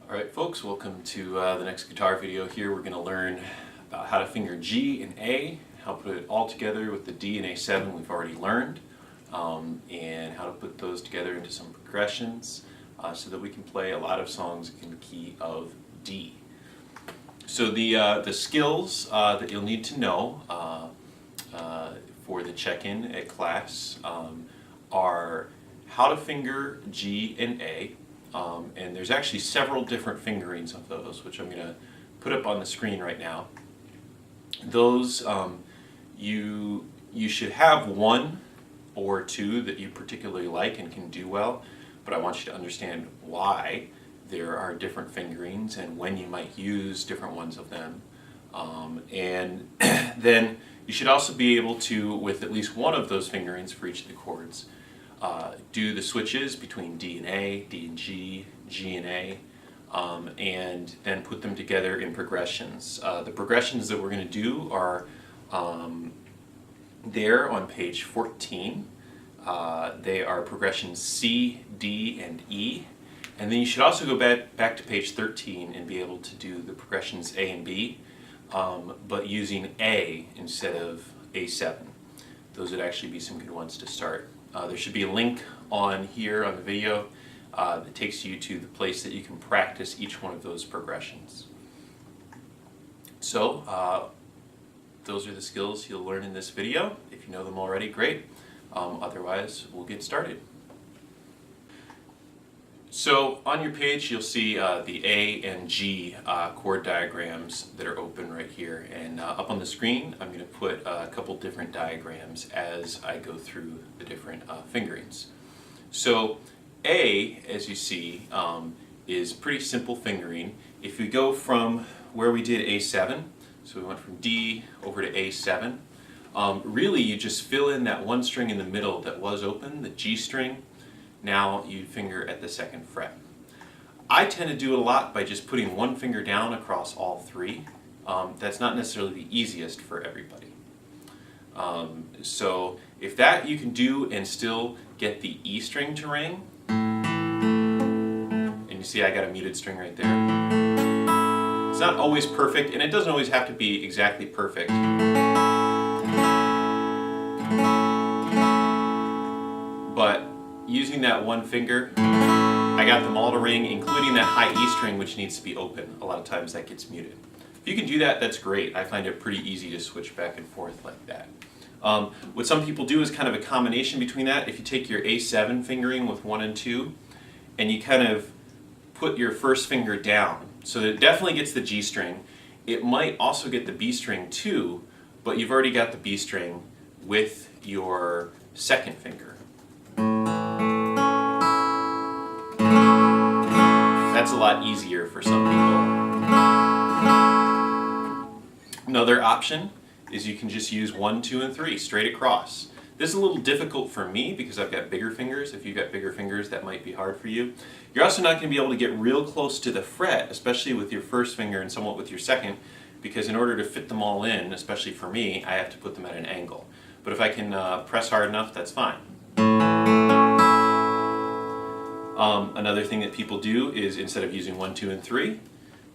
Alright folks, welcome to the next guitar video here. We're going to learn about how to finger G and A, how to put it all together with the D and A7 we've already learned, and how to put those together into some progressions so that we can play a lot of songs in the key of D. So the skills that you'll need to know for the check-in at class are how to finger G and A. And there's actually several different fingerings of those, which I'm going to put up on the screen right now. Those, you should have one or two that you particularly like and can do well, but I want you to understand why there are different fingerings and when you might use different ones of them. And then you should also be able to, with at least one of those fingerings for each of the chords, do the switches between D and A, D and G, G and A, and then put them together in progressions. The progressions that we're going to do are there on page 14. They are progressions C, D, and E. And then you should also go back to page 13 and be able to do the progressions A and B, but using A instead of A7. Those would actually be some good ones to start. There should be a link on here on the video that takes you to the place that you can practice each one of those progressions. So those are the skills you'll learn in this video. If you know them already, great. Otherwise, we'll get started. So on your page you'll see the A and G chord diagrams that are open right here, and up on the screen I'm going to put a couple different diagrams as I go through the different fingerings. So A, as you see, is pretty simple fingering. If we go from where we did A7, so we went from D over to A7, really you just fill in that one string in the middle that was open, the G string. Now you finger at the second fret. I tend to do it a lot by just putting one finger down across all three. That's not necessarily the easiest for everybody. So if that you can do and still get the E string to ring, and you see I got a muted string right there. It's not always perfect, and it doesn't always have to be exactly perfect. But using that one finger, I got them all to ring, including that high E string, which needs to be open. A lot of times that gets muted. If you can do that, that's great. I find it pretty easy to switch back and forth like that. What some people do is kind of a combination between that. If you take your A7 fingering with 1 and 2, and you kind of put your first finger down, so that it definitely gets the G string. It might also get the B string too, but you've already got the B string with your second finger. That's a lot easier for some people. Another option is you can just use 1, 2, and 3 straight across. This is a little difficult for me because I've got bigger fingers. If you've got bigger fingers, that might be hard for you. You're also not going to be able to get real close to the fret, especially with your first finger and somewhat with your second, because in order to fit them all in, especially for me, I have to put them at an angle. But if I can press hard enough, that's fine. Another thing that people do is instead of using 1, 2, and 3,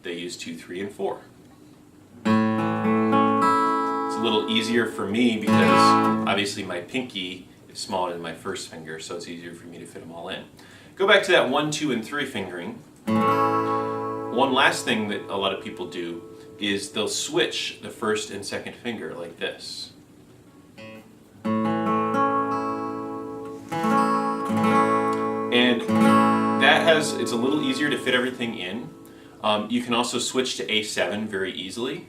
they use 2, 3, and 4. It's a little easier for me because obviously my pinky is smaller than my first finger, so it's easier for me to fit them all in. Go back to that 1, 2, and 3 fingering. One last thing that a lot of people do is they'll switch the first and second finger like this. And it's a little easier to fit everything in. You can also switch to A7 very easily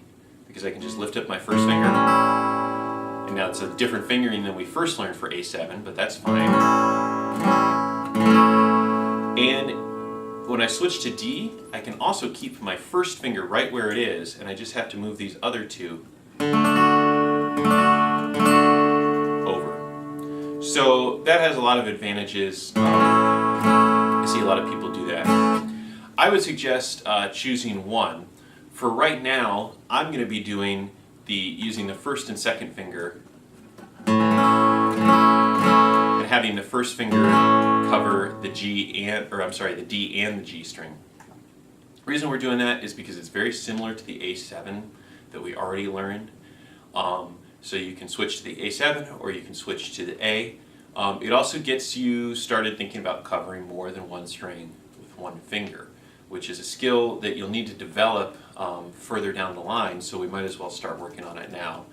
because I can just lift up my first finger. And now it's a different fingering than we first learned for A7, but that's fine. And when I switch to D, I can also keep my first finger right where it is, and I just have to move these other two over. So that has a lot of advantages. I see a lot of people do that. I would suggest choosing one. For right now, I'm going to be doing using the first and second finger and having the first finger cover the D and the G string. The reason we're doing that is because it's very similar to the A7 that we already learned. So you can switch to the A7 or you can switch to the A. It also gets you started thinking about covering more than one string with one finger, which is a skill that you'll need to develop further down the line, so we might as well start working on it now,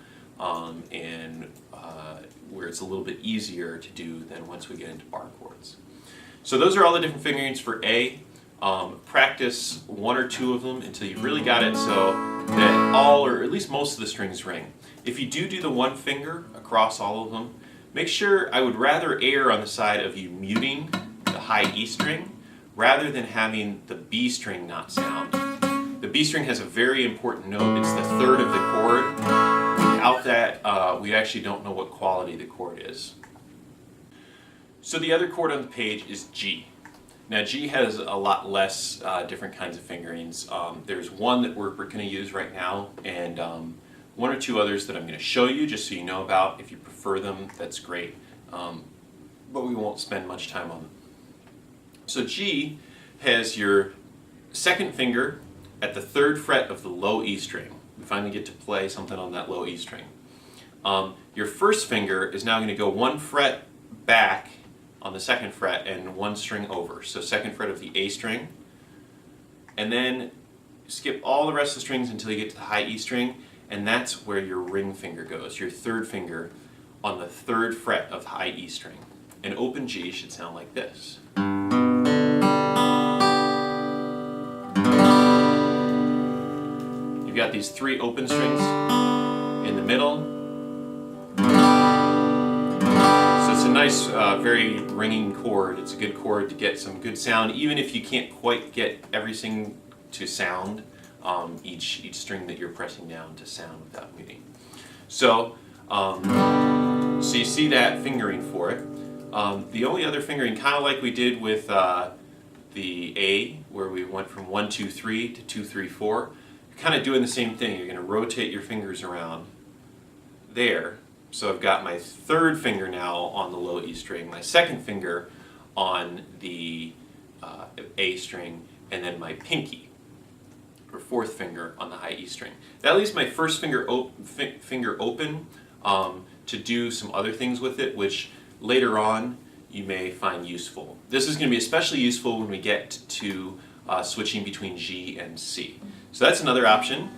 where it's a little bit easier to do than once we get into bar chords. So those are all the different fingerings for A. Practice one or two of them until you've really got it so that all or at least most of the strings ring. If you do the one finger across all of them, make sure, I would rather err on the side of you muting the high E string rather than having the B string not sound. The B string has a very important note. It's the third of the chord. Without that, we actually don't know what quality the chord is. So the other chord on the page is G. Now G has a lot less different kinds of fingerings. There's one that we're going to use right now, and one or two others that I'm going to show you just so you know about. If you prefer them, that's great. But we won't spend much time on them. So G has your second finger at the third fret of the low E string. We finally get to play something on that low E string. Your first finger is now going to go one fret back on the second fret and one string over. So second fret of the A string, and then skip all the rest of the strings until you get to the high E string, and that's where your ring finger goes, your third finger on the third fret of the high E string. An open G should sound like this. You've got these three open strings in the middle. A nice, very ringing chord. It's a good chord to get some good sound, even if you can't quite get everything to sound, each string that you're pressing down to sound without muting. So you see that fingering for it. The only other fingering, kind of like we did with the A, where we went from 1, 2, 3 to 2, 3, 4, you're kind of doing the same thing. You're going to rotate your fingers around there. So I've got my third finger now on the low E string, my second finger on the A string, and then my pinky, or fourth finger, on the high E string. That leaves my first finger open to do some other things with it, which later on you may find useful. This is going to be especially useful when we get to switching between G and C. So that's another option.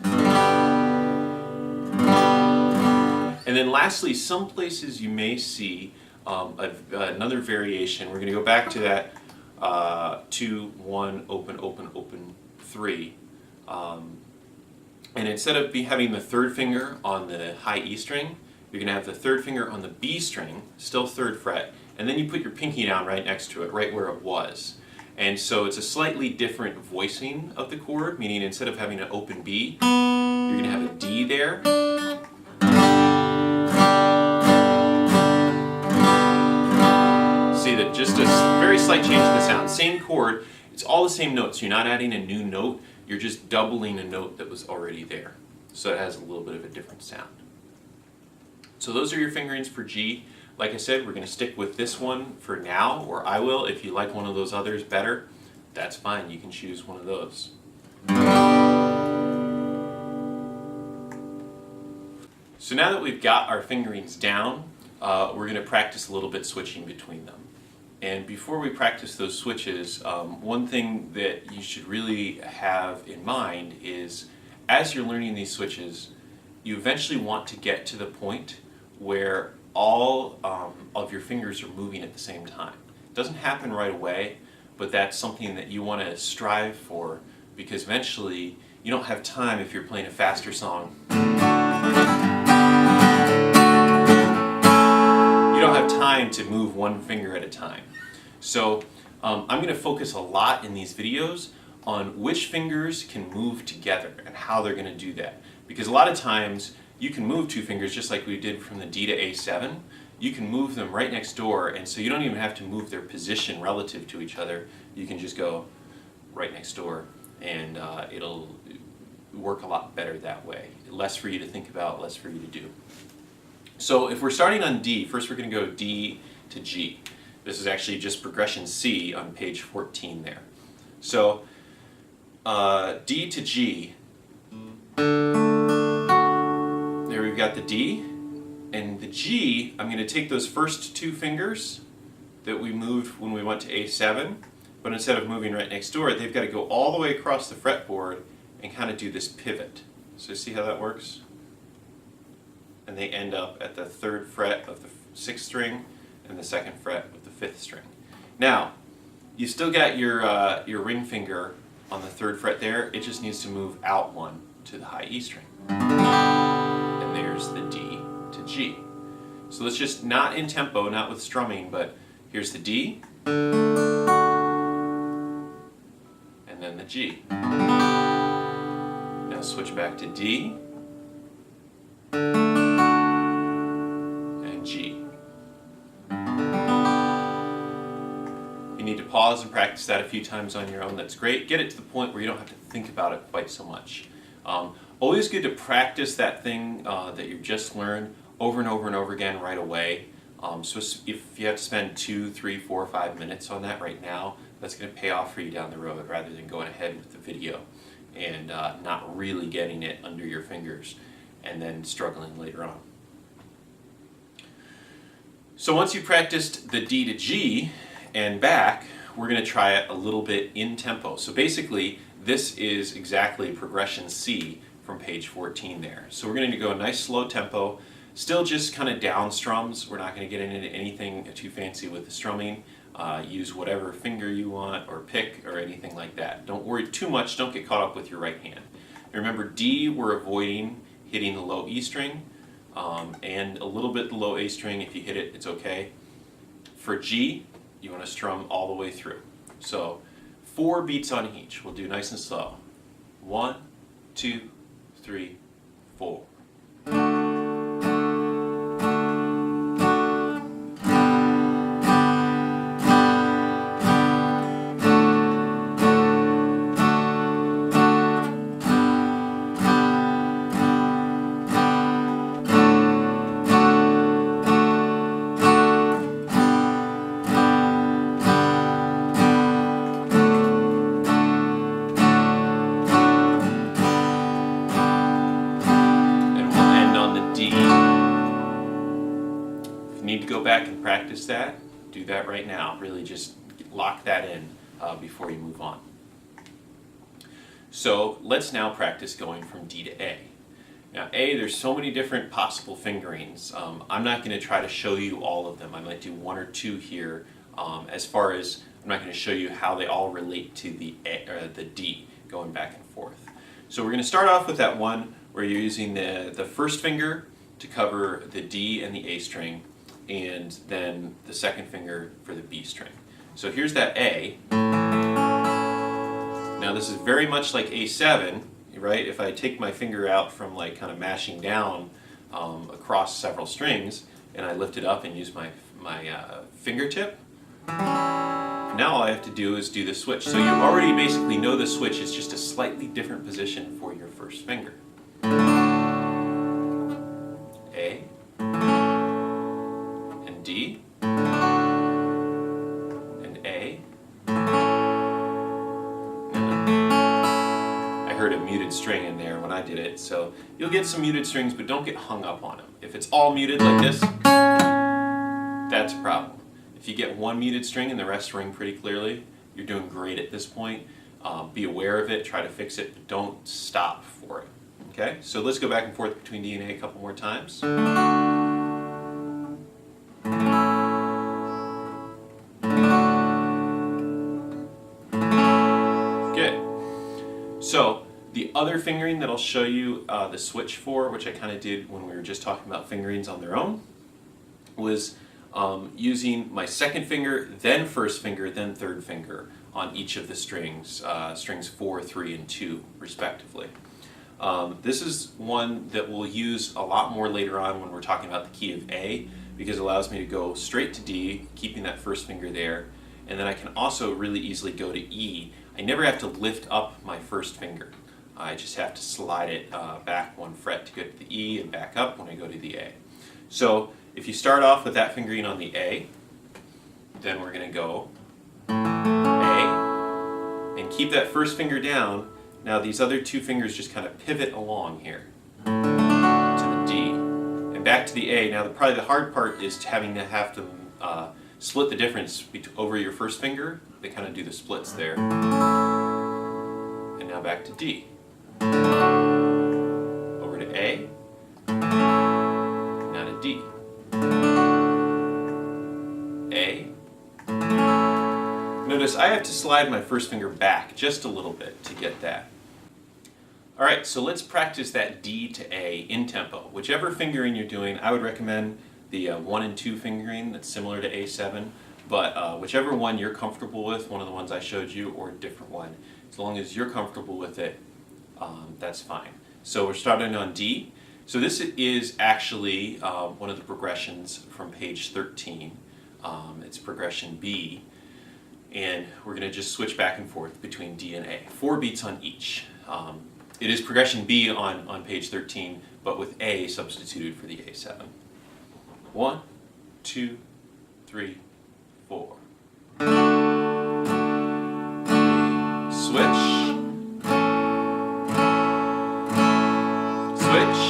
And then lastly, some places you may see another variation. We're going to go back to that 2, 1, open, open, open, 3. And instead of having the third finger on the high E string, you're going to have the third finger on the B string, still third fret, and then you put your pinky down right next to it, right where it was. And so it's a slightly different voicing of the chord, meaning instead of having an open B, you're going to have a D there. See that just a very slight change in the sound. Same chord, it's all the same notes. You're not adding a new note, you're just doubling a note that was already there. So it has a little bit of a different sound. So those are your fingerings for G. Like I said, we're going to stick with this one for now, or I will. If you like one of those others better, that's fine. You can choose one of those. So now that we've got our fingerings down, we're going to practice a little bit switching between them. And before we practice those switches, one thing that you should really have in mind is, as you're learning these switches, you eventually want to get to the point where all of your fingers are moving at the same time. It doesn't happen right away, but that's something that you want to strive for, because eventually you don't have time if you're playing a faster song. You don't have time to move one finger at a time. So I'm going to focus a lot in these videos on which fingers can move together and how they're going to do that. Because a lot of times you can move two fingers just like we did from the D to A7. You can move them right next door, and so you don't even have to move their position relative to each other. You can just go right next door, and it'll work a lot better that way. Less for you to think about, less for you to do. So if we're starting on D, first we're going to go D to G. This is actually just progression C on page 14 there. So D to G. There we've got the D. And the G, I'm going to take those first two fingers that we moved when we went to A7, but instead of moving right next door, they've got to go all the way across the fretboard and kind of do this pivot. So see how that works? And they end up at the 3rd fret of the 6th string and the 2nd fret of the 5th string. Now, you still got your ring finger on the 3rd fret there. It just needs to move out one to the high E string. And there's the D to G. So let's just, not in tempo, not with strumming, but here's the D, and then the G. Now switch back to D, and G. You need to pause and practice that a few times on your own. That's great. Get it to the point where you don't have to think about it quite so much. Always good to practice that thing that you just learned over and over and over again right away. So if you have to spend 2, 3, 4, 5 minutes on that right now, that's going to pay off for you down the road rather than going ahead with the video and not really getting it under your fingers and then struggling later on. So once you've practiced the D to G and back, we're going to try it a little bit in tempo. So basically, this is exactly progression C from page 14 there. So we're going to go a nice slow tempo, still just kind of down strums. We're not going to get into anything too fancy with the strumming. Use whatever finger you want or pick or anything like that. Don't worry too much, don't get caught up with your right hand. Remember, D, we're avoiding hitting the low E string and a little bit the low A string. If you hit it, it's okay. For G, you want to strum all the way through. So 4 beats on each. We'll do nice and slow. 1, 2, 3, 4. Need to go back and practice that, do that right now. Really just lock that in before you move on. So let's now practice going from D to A. Now A, there's so many different possible fingerings. I'm not going to try to show you all of them. I might do 1 or 2 here. As far as, I'm not going to show you how they all relate to the A, or the D, going back and forth. So we're going to start off with that one where you're using the first finger to cover the D and the A string, and then the second finger for the B string. So here's that A. Now this is very much like A7, right? If I take my finger out from like kind of mashing down across several strings, and I lift it up and use my fingertip, now all I have to do is do the switch. So you already basically know the switch is just a slightly different position for your first finger. A, and D, and A. I heard a muted string in there when I did it, so you'll get some muted strings, but don't get hung up on them. If it's all muted like this, that's a problem. If you get one muted string and the rest ring pretty clearly, you're doing great at this point. Be aware of it, try to fix it, but don't stop for it. Okay, so let's go back and forth between D and A a couple more times. Good. So the other fingering that I'll show you the switch for, which I kind of did when we were just talking about fingerings on their own, was using my second finger, then first finger, then third finger on each of the strings, strings 4, 3, and 2, respectively. This is one that we'll use a lot more later on when we're talking about the key of A, because it allows me to go straight to D, keeping that first finger there, and then I can also really easily go to E. I never have to lift up my first finger. I just have to slide it back 1 fret to go to the E and back up when I go to the A. So if you start off with that fingering on the A, then we're going to go A and And keep that first finger down. Now these other two fingers just kind of pivot along here to the D. And back to the A. Now probably the hard part is having to split the difference over your first finger. They kind of do the splits there. And now back to D. Over to A. Now to D. A. Notice I have to slide my first finger back just a little bit to get that. Alright, so let's practice that D to A in tempo. Whichever fingering you're doing, I would recommend the 1 and 2 fingering that's similar to A7, but whichever one you're comfortable with, one of the ones I showed you or a different one, as long as you're comfortable with it, that's fine. So we're starting on D. So this is actually one of the progressions from page 13. It's progression B, and we're going to just switch back and forth between D and A. 4 beats on each. It is progression B on page 13, but with A substituted for the A7. 1, 2, 3, 4. Switch. Switch.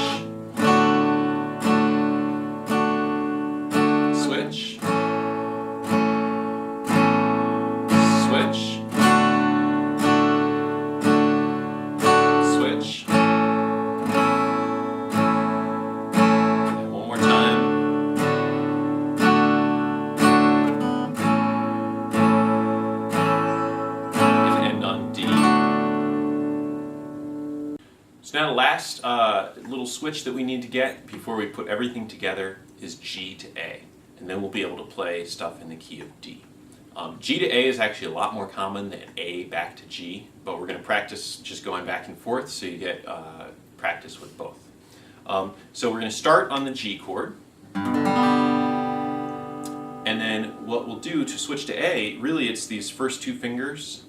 Switch. Switch. Switch. And one more time. And end on D. So now the last little switch that we need to get before we put everything together is G to A. And then we'll be able to play stuff in the key of D. G to A is actually a lot more common than A back to G, but we're going to practice just going back and forth so you get practice with both. So we're going to start on the G chord, and then what we'll do to switch to A, really it's these first two fingers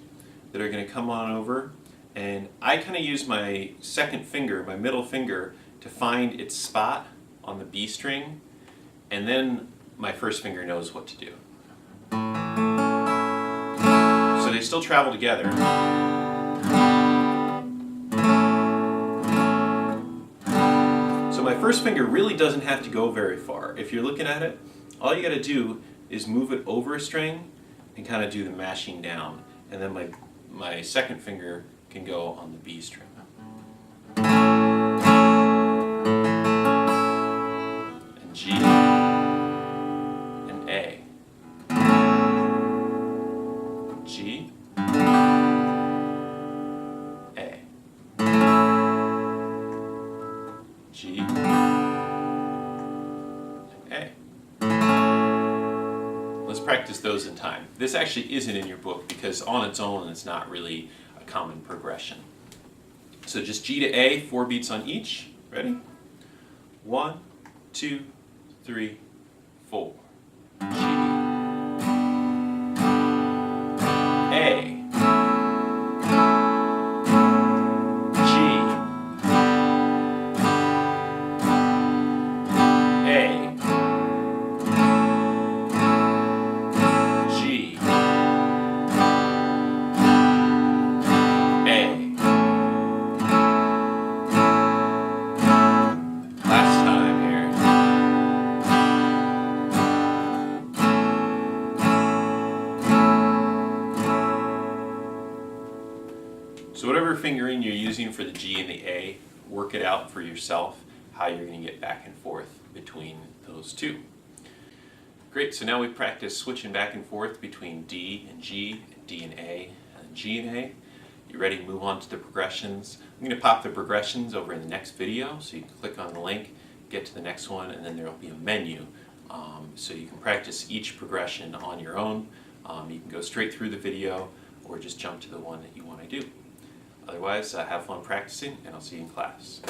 that are going to come on over, and I kind of use my second finger, my middle finger, to find its spot on the B string, and then my first finger knows what to do. So they still travel together. So my first finger really doesn't have to go very far. If you're looking at it, all you got to do is move it over a string and kind of do the mashing down. And then my second finger can go on the B string. And G. And A. G, A, G, A. Let's practice those in time. This actually isn't in your book because on its own it's not really a common progression. So just G to A, 4 beats on each. Ready? 1, 2, 3, 4. G. A, G, A, G, A. Last time here. So whatever fingering you're using for the G and the A, work it out for yourself how you're going to get back and forth between those two. Great, so now we practice switching back and forth between D and G, and D and A, and G and A. You ready to move on to the progressions? I'm going to pop the progressions over in the next video, so you can click on the link, get to the next one, and then there will be a menu. So you can practice each progression on your own. You can go straight through the video, or just jump to the one that you want to do. Otherwise, have fun practicing, and I'll see you in class.